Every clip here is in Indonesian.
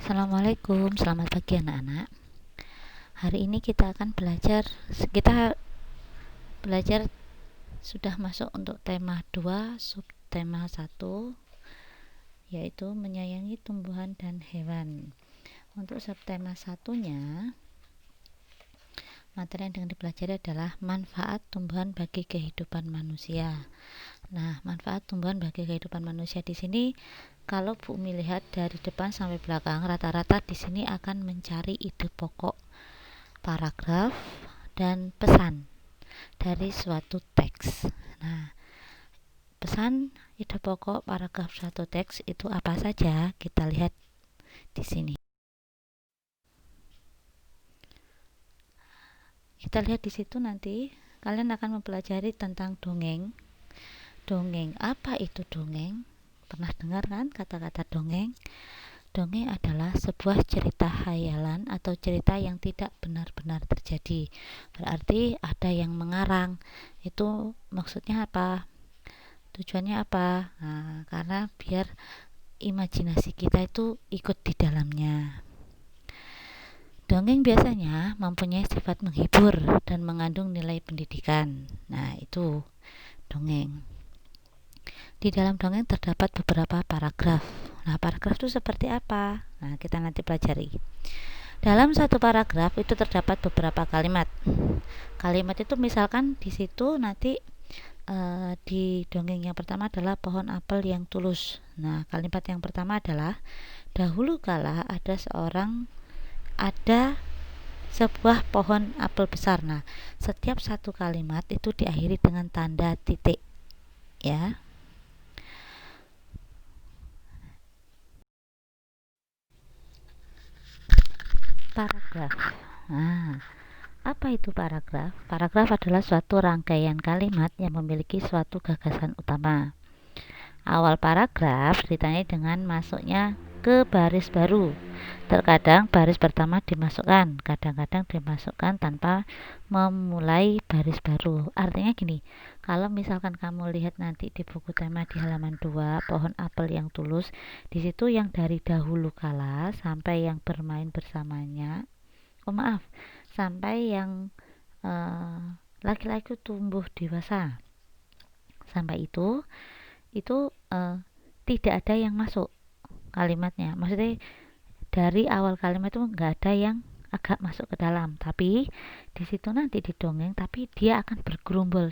Assalamualaikum, selamat pagi anak-anak. Hari ini kita belajar sudah masuk untuk tema 2, subtema 1, yaitu menyayangi tumbuhan dan hewan. Untuk subtema 1-nya, materi yang dengan dipelajari adalah manfaat tumbuhan bagi kehidupan manusia. Nah, manfaat tumbuhan bagi kehidupan manusia di sini, kalau Bu Umi lihat dari depan sampai belakang, rata-rata di sini akan mencari ide pokok, paragraf, dan pesan dari suatu teks. Nah, pesan, ide pokok, paragraf suatu teks itu apa saja? Kita lihat di sini. Kita lihat di situ nanti kalian akan mempelajari tentang dongeng. Dongeng, apa itu dongeng? Pernah dengar kan kata-kata dongeng? Dongeng adalah sebuah cerita khayalan atau cerita yang tidak benar-benar terjadi. Berarti ada yang mengarang. Itu maksudnya apa? Tujuannya apa? Nah, karena biar imajinasi kita itu ikut di dalamnya. Dongeng biasanya mempunyai sifat menghibur dan mengandung nilai pendidikan. Nah, itu dongeng. Di dalam dongeng terdapat beberapa paragraf. Nah, paragraf itu seperti apa? Nah, kita nanti pelajari. Dalam satu paragraf itu terdapat beberapa kalimat. Kalimat itu misalkan di situ nanti di dongeng yang pertama adalah pohon apel yang tulus. Nah, kalimat yang pertama adalah dahulu kala ada sebuah pohon apel besar. Nah, setiap satu kalimat itu diakhiri dengan tanda titik, ya. Paragraf. Nah, apa itu paragraf? Paragraf adalah suatu rangkaian kalimat yang memiliki suatu gagasan utama. Awal paragraf ditandai dengan masuknya ke baris baru. Terkadang baris pertama dimasukkan, kadang-kadang dimasukkan tanpa memulai baris baru. Artinya gini, kalau misalkan kamu lihat nanti di buku tema di halaman 2, pohon apel yang tulus, di situ yang dari dahulu kala sampai yang bermain bersamanya, sampai yang laki-laki tumbuh dewasa. Sampai itu tidak ada yang masuk kalimatnya. Maksudnya dari awal kalimat itu nggak ada yang agak masuk ke dalam, tapi di situ nanti didongeng, tapi dia akan bergerombol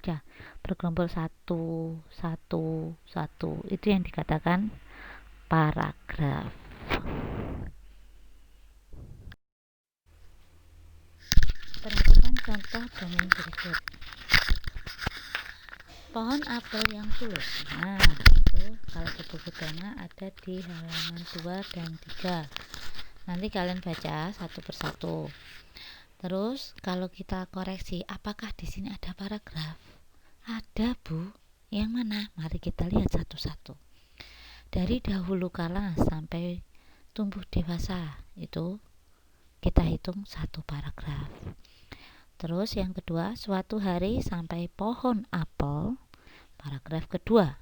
satu itu yang dikatakan paragraf. Perhatikan contoh dongeng berikut. Pohon apel yang tulus. Nah, itu kalau di buku tema ada di halaman 2 dan 3. Nanti kalian baca satu persatu. Terus kalau kita koreksi, apakah di sini ada paragraf? Ada, Bu. Yang mana? Mari kita lihat satu-satu. Dari dahulu kala sampai tumbuh dewasa, itu kita hitung satu paragraf. Terus yang kedua, suatu hari sampai pohon apel, paragraf kedua.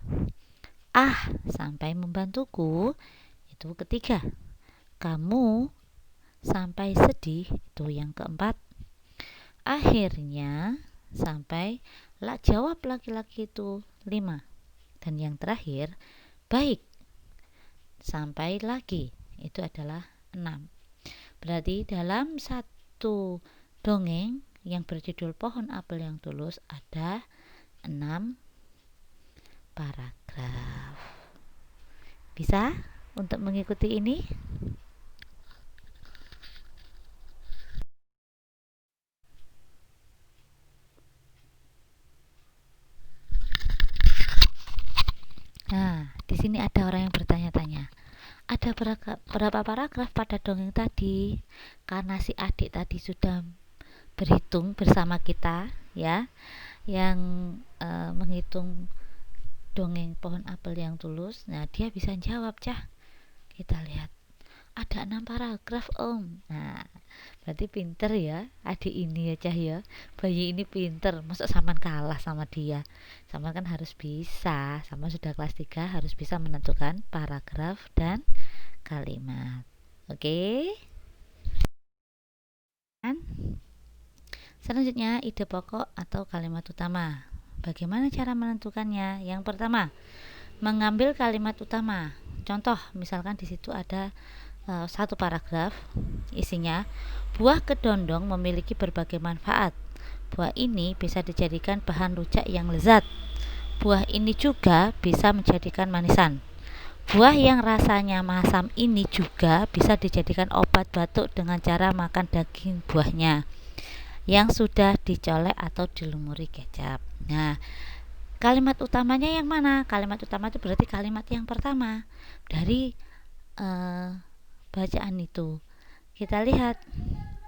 Sampai membantuku, itu ketiga. Kamu sampai sedih, itu yang keempat. Akhirnya sampai jawab laki-laki itu 5. Dan yang terakhir, baik sampai lagi, itu adalah 6. Berarti dalam satu dongeng yang berjudul pohon apel yang tulus ada 6 paragraf. Bisa untuk mengikuti ini? Nah, di sini ada orang yang bertanya-tanya, ada berapa paragraf pada dongeng tadi? Karena si adik tadi sudah berhitung bersama kita, ya, yang menghitung dongeng pohon apel yang tulus. Nah, dia bisa jawab, Cah. Kita lihat ada 6 paragraf, Om. Nah, berarti pinter ya adik ini ya, Cah ya. Bayi ini pinter, masa Saman kalah sama dia? Saman kan harus bisa, sama sudah kelas 3 harus bisa menentukan paragraf dan kalimat. Oke. Selanjutnya, ide pokok atau kalimat utama. Bagaimana cara menentukannya? Yang pertama, mengambil kalimat utama. Contoh, misalkan di situ ada satu paragraf, isinya buah kedondong memiliki berbagai manfaat. Buah ini bisa dijadikan bahan rujak yang lezat. Buah ini juga bisa menjadikan manisan. Buah yang rasanya masam ini juga bisa dijadikan obat batuk dengan cara makan daging buahnya yang sudah dicolek atau dilumuri kecap. Nah, kalimat utamanya yang mana? Kalimat utama itu berarti kalimat yang pertama dari bacaan itu. Kita lihat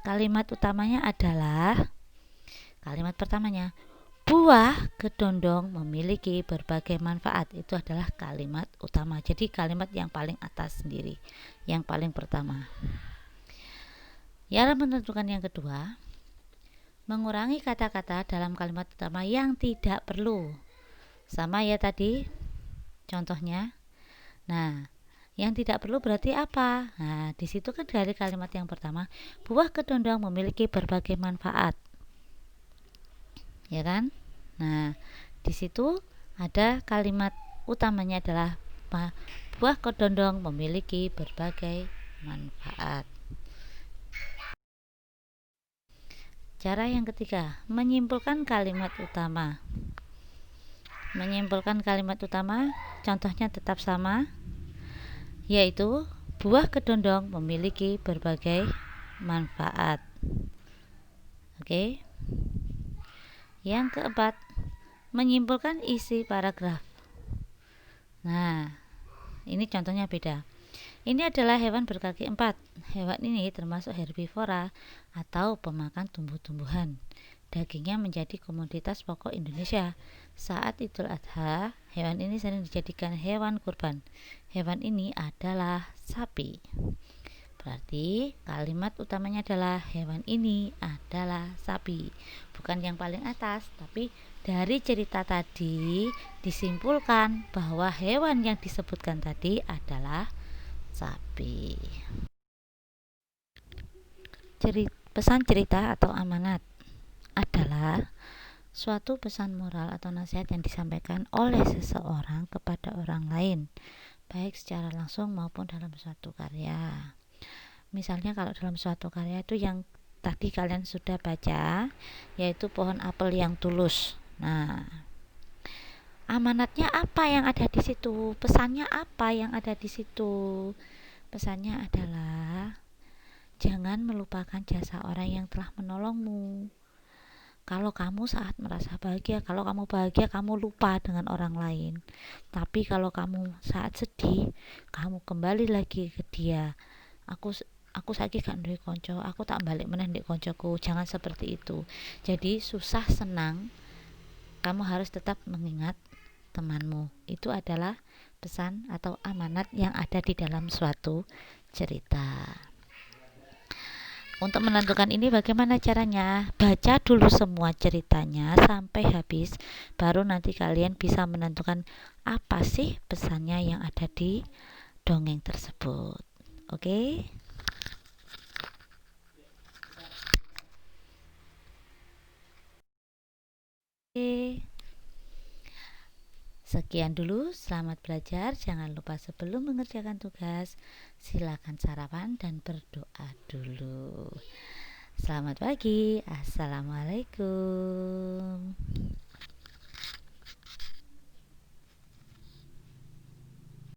kalimat utamanya adalah kalimat pertamanya, buah kedondong memiliki berbagai manfaat. Itu adalah kalimat utama. Jadi kalimat yang paling atas sendiri, yang paling pertama. Yang menentukan yang kedua, mengurangi kata-kata dalam kalimat utama yang tidak perlu. Sama ya tadi contohnya. Nah, yang tidak perlu berarti apa? Nah, di situ kan dari kalimat yang pertama, buah kedondong memiliki berbagai manfaat. Ya kan? Nah, di situ ada kalimat utamanya adalah buah kedondong memiliki berbagai manfaat. Cara yang ketiga, menyimpulkan kalimat utama. Menyimpulkan kalimat utama, contohnya tetap sama, yaitu buah kedondong memiliki berbagai manfaat. Oke. Yang keempat, menyimpulkan isi paragraf. Nah, ini contohnya beda. Ini adalah hewan berkaki 4. Hewan ini termasuk herbivora atau pemakan tumbuh-tumbuhan. Dagingnya menjadi komoditas pokok Indonesia. Saat Idul Adha, hewan ini sering dijadikan hewan kurban. Hewan ini adalah sapi. Berarti kalimat utamanya adalah hewan ini adalah sapi. Bukan yang paling atas, tapi dari cerita tadi disimpulkan bahwa hewan yang disebutkan tadi adalah sapi. Pesan cerita atau amanat adalah suatu pesan moral atau nasihat yang disampaikan oleh seseorang kepada orang lain, baik secara langsung maupun dalam suatu karya. Misalnya kalau dalam suatu karya itu yang tadi kalian sudah baca, yaitu pohon apel yang tulus. Nah, amanatnya apa yang ada di situ? Pesannya apa yang ada di situ? Pesannya adalah jangan melupakan jasa orang yang telah menolongmu. Kalau kamu saat merasa bahagia, kalau kamu bahagia, kamu lupa dengan orang lain. Tapi kalau kamu saat sedih, kamu kembali lagi ke dia. Aku saiki gak duwe konco, aku tak balik meneh ndek koncoku. Jangan seperti itu. Jadi susah senang, kamu harus tetap mengingat temanmu. Itu adalah pesan atau amanat yang ada di dalam suatu cerita. Untuk menentukan ini bagaimana caranya? Baca dulu semua ceritanya sampai habis, baru nanti kalian bisa menentukan apa sih pesannya yang ada di dongeng tersebut. Oke? Sekian dulu, selamat belajar. Jangan lupa sebelum mengerjakan tugas, silakan sarapan dan berdoa dulu. Selamat pagi, assalamualaikum.